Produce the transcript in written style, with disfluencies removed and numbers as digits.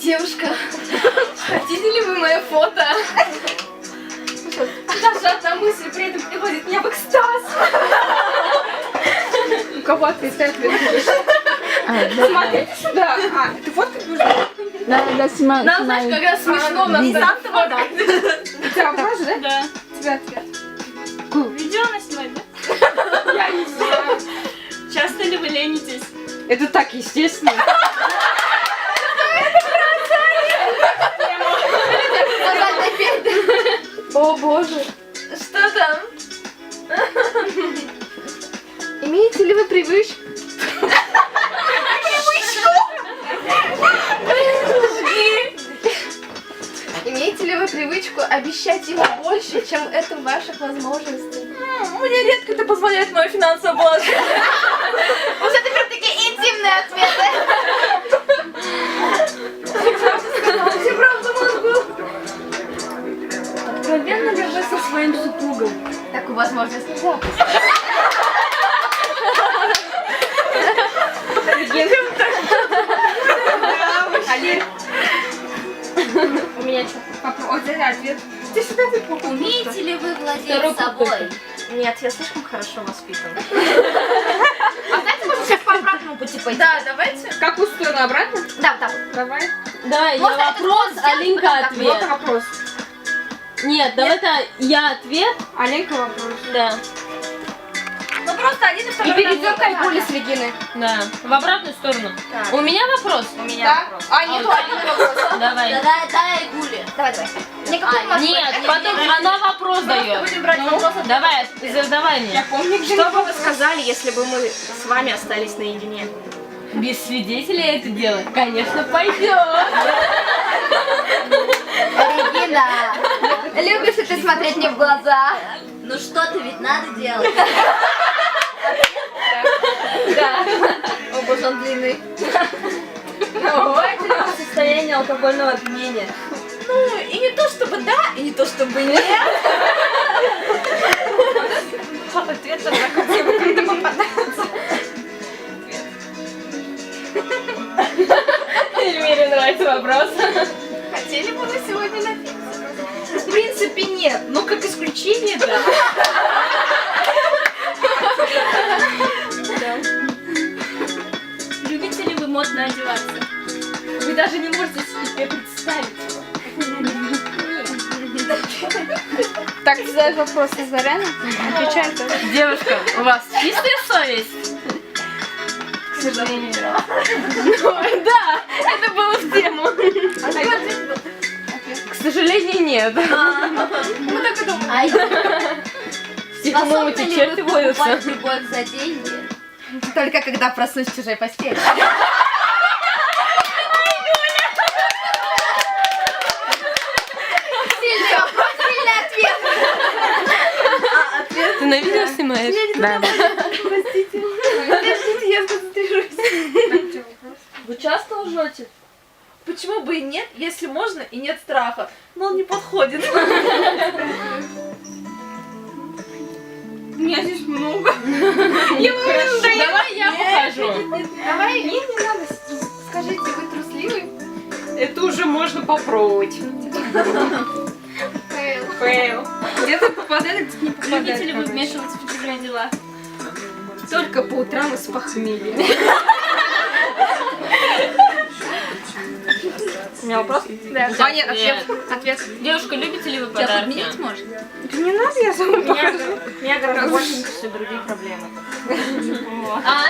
Девушка, хотите ли вы мое фото? Даже одна мысль при этом приводит меня в экстаз. У кого ответ? Смотрите сюда. Ты фоткать будешь? Да, снимай. Нам, знаешь, как раз смешно на сам-то да. У тебя вопрос, да? Да. У тебя ответ. Видео она снимает, да? Я не знаю. Часто ли вы ленитесь? Это так естественно. О боже. Что там? Имеете ли вы привычку? Имеете ли вы привычку обещать ему больше, чем это в ваших возможностях? Мне редко это позволяет мое финансовое положение. Вот это прям такие интимные ответы. Все правда могу. Откровенно ли вы со своим супругом? Такую возможность нельзя. Олег, У меня что? вот это ответ. Ты сюда ты попал. Умеете ли вы владеть собой? Нет, я слишком хорошо воспитана. А знаете, можно сейчас по обратному пути пойти? Да, давайте. В какую сторону обратно? Да, да. Давай. Да, я Можно этот вопрос, ход сделать, Алинка потом так. Вот ответ. вопрос. Нет, давай это я ответ. Аленка вопрос. Да. Ну просто один и И второй. перейдем к Альгуле с Региной. Да. В обратную сторону. Так. У меня вопрос? У меня Да? вопрос. А, нет, Алина вопрос. Давай. Дай Гуле. Давай, давай. Никакой А, может Нет, быть. потом она вопрос дает. Будем брать вопросы. Давай, задавай мне. Я помню, где Что бы вы сказали, если бы мы с вами остались наедине? Без свидетелей это делать? Конечно, пойдет. Регина, любишь ли ты смотреть мне в глаза? Ну что-то ведь надо делать. Да. О, боже, он длинный. Состояние алкогольного опьянения. Ну, и не то чтобы да, и не то чтобы нет. Ответ на такую тему круто попадается. Эльмире нравится вопрос. Хотели бы вы сегодня напиться? В принципе, нет, но как исключение, да. Любите ли вы модно одеваться? Вы даже не можете себе представить. Так, ты задаешь вопросы Заряна? Отвечай тоже. Девушка, у вас чистая совесть? К сожалению. Да, это было в тему. К сожалению, нет. Мы так и думаем. А В тихом способны омуте ли черти вы водятся. покупать любовь за деньги? Только когда проснусь в чужой постели. Сильный вопрос, сильный ответ. Ты на видео снимаешь? Да. Подождите, я сконцентрируюсь. Вы часто лжете? Почему бы и нет, если можно и нет страха? Но он не подходит. У меня здесь много. Хорошо, давай я покажу. Давай, не надо. Скажите, вы трусливый? Это уже можно попробовать. Фейл. Где-то попадает, где-то не попадает. Любите ли вы короче. вмешиваться в чужие дела? Только по утрам и с похмелья. У меня вопрос? Да. А, нет, ответ. Девушка, любите ли вы Сейчас подарки? подменить можно? Да не надо, я сама покажу. Меня гораздо больше интересуют другие проблемы. А?